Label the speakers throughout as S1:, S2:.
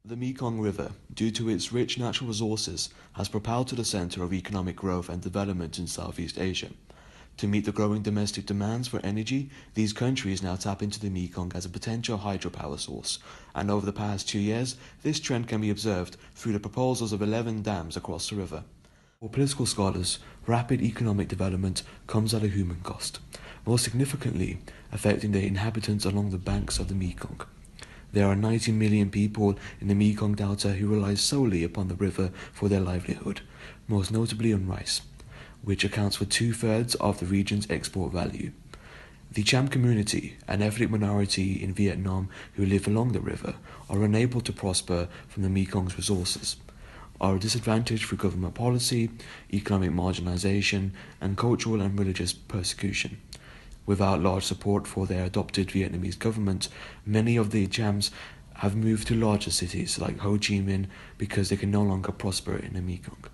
S1: The Mekong River, due to its rich natural resources, has propelled to the center of economic growth and development in Southeast Asia. To meet the growing domestic demands for energy, these countries now tap into the Mekong as a potential hydropower source, and over the past 2 years, this trend can be observed through the proposals of 11 dams across the river. For political scholars, rapid economic development comes at a human cost, most significantly affecting the inhabitants along the banks of the Mekong. There are 90 million people in the Mekong Delta who rely solely upon the river for their livelihood, most notably on rice, which accounts for two-thirds of the region's export value. The Cham community, an ethnic minority in Vietnam who live along the river, are unable to prosper from the Mekong's resources, are disadvantaged through government policy, economic marginalization, and cultural and religious persecution. Without large support for their adopted Vietnamese government, many of the Chams have moved to larger cities like Ho Chi Minh because they can no longer prosper in the Mekong.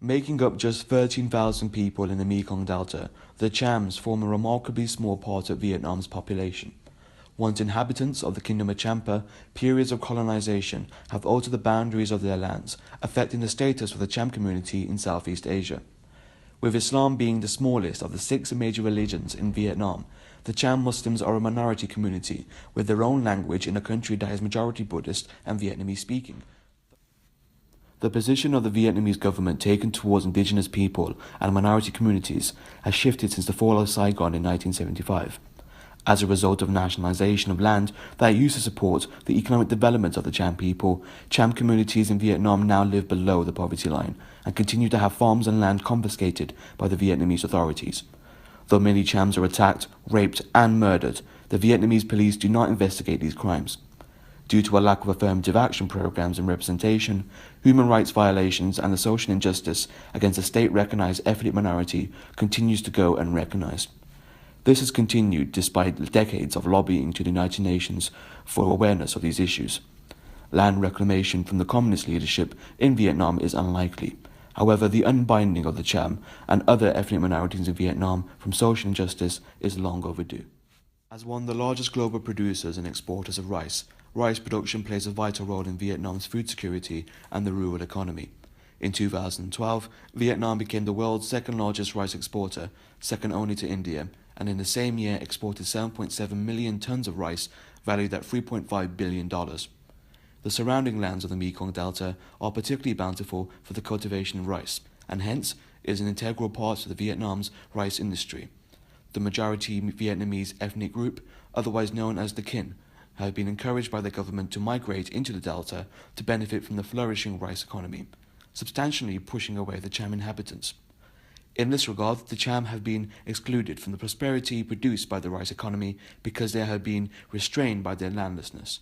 S1: Making up just 13,000 people in the Mekong Delta, the Chams form a remarkably small part of Vietnam's population. Once inhabitants of the Kingdom of Champa, periods of colonization have altered the boundaries of their lands, affecting the status of the Cham community in Southeast Asia. With Islam being the smallest of the 6 major religions in Vietnam, the Cham Muslims are a minority community with their own language in a country that is majority Buddhist and Vietnamese speaking. The position of the Vietnamese government taken towards indigenous people and minority communities has shifted since the fall of Saigon in 1975. As a result of nationalization of land that used to support the economic development of the Cham people, Cham communities in Vietnam now live below the poverty line and continue to have farms and land confiscated by the Vietnamese authorities. Though many Chams are attacked, raped, and murdered, the Vietnamese police do not investigate these crimes. Due to a lack of affirmative action programs and representation, human rights violations and the social injustice against a state-recognized ethnic minority continues to go unrecognized. This has continued despite decades of lobbying to the United Nations for awareness of these issues. Land reclamation from the communist leadership in Vietnam is unlikely. However, the unbinding of the Cham and other ethnic minorities in Vietnam from social injustice is long overdue. As one of the largest global producers and exporters of rice, rice production plays a vital role in Vietnam's food security and the rural economy. In 2012, Vietnam became the world's second largest rice exporter, second only to India, and in the same year exported 7.7 million tons of rice valued at $3.5 billion. The surrounding lands of the Mekong Delta are particularly bountiful for the cultivation of rice, and hence is an integral part of the Vietnam's rice industry. The majority Vietnamese ethnic group, otherwise known as the Kin, have been encouraged by the government to migrate into the Delta to benefit from the flourishing rice economy, substantially pushing away the Cham inhabitants. In this regard, the Cham have been excluded from the prosperity produced by the rice economy because they have been restrained by their landlessness.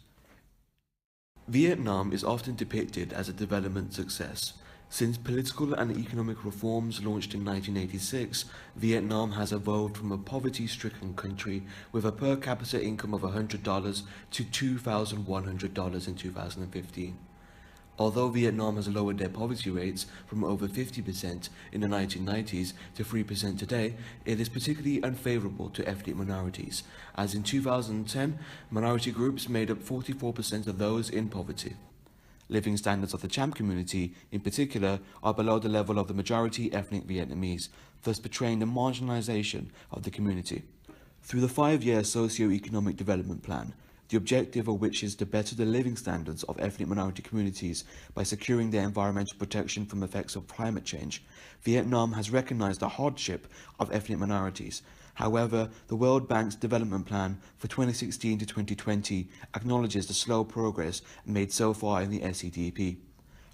S1: Vietnam is often depicted as a development success. Since political and economic reforms launched in 1986, Vietnam has evolved from a poverty-stricken country with a per capita income of $100 to $2,100 in 2015. Although Vietnam has lowered their poverty rates from over 50% in the 1990s to 3% today, it is particularly unfavorable to ethnic minorities, as in 2010, minority groups made up 44% of those in poverty. Living standards of the Cham community, in particular, are below the level of the majority ethnic Vietnamese, thus betraying the marginalization of the community. Through the 5-year socio-economic development plan, the objective of which is to better the living standards of ethnic minority communities by securing their environmental protection from effects of climate change, Vietnam has recognized the hardship of ethnic minorities. However, the World Bank's development plan for 2016 to 2020 acknowledges the slow progress made so far in the SEDP.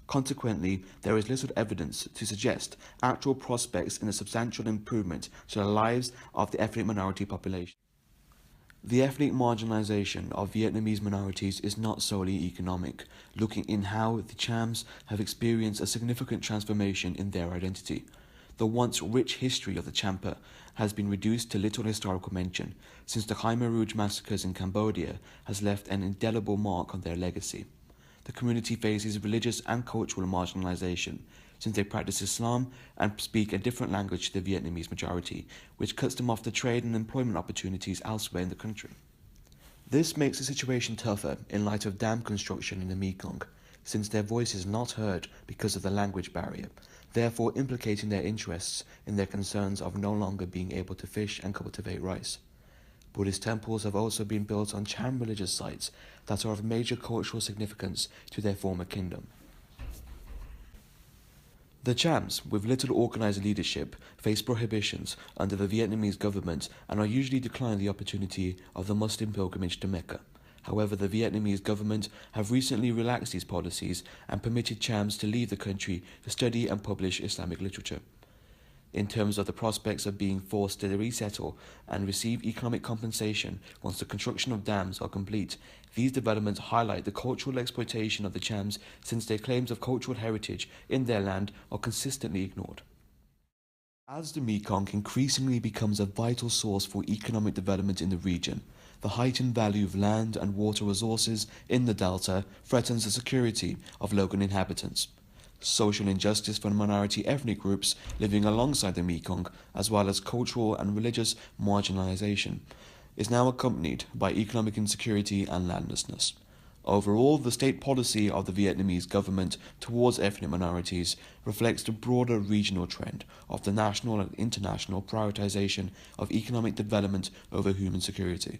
S1: Consequently, there is little evidence to suggest actual prospects in a substantial improvement to the lives of the ethnic minority population. The ethnic marginalization of Vietnamese minorities is not solely economic, looking in how the Chams have experienced a significant transformation in their identity. The once rich history of the Champa has been reduced to little historical mention, since the Khmer Rouge massacres in Cambodia has left an indelible mark on their legacy. The community faces religious and cultural marginalization, since they practice Islam and speak a different language to the Vietnamese majority, which cuts them off the trade and employment opportunities elsewhere in the country. This makes the situation tougher in light of dam construction in the Mekong. since their voice is not heard because of the language barrier, therefore implicating their interests in their concerns of no longer being able to fish and cultivate rice. Buddhist temples have also been built on Cham religious sites that are of major cultural significance to their former kingdom. The Chams, with little organized leadership, face prohibitions under the Vietnamese government and are usually declined the opportunity of the Muslim pilgrimage to Mecca. However, the Vietnamese government have recently relaxed these policies and permitted Chams to leave the country to study and publish Islamic literature. In terms of the prospects of being forced to resettle and receive economic compensation once the construction of dams are complete, these developments highlight the cultural exploitation of the Chams since their claims of cultural heritage in their land are consistently ignored. As the Mekong increasingly becomes a vital source for economic development in the region, the heightened value of land and water resources in the delta threatens the security of local inhabitants. Social injustice for minority ethnic groups living alongside the Mekong, as well as cultural and religious marginalization, is now accompanied by economic insecurity and landlessness. Overall, the state policy of the Vietnamese government towards ethnic minorities reflects the broader regional trend of the national and international prioritization of economic development over human security.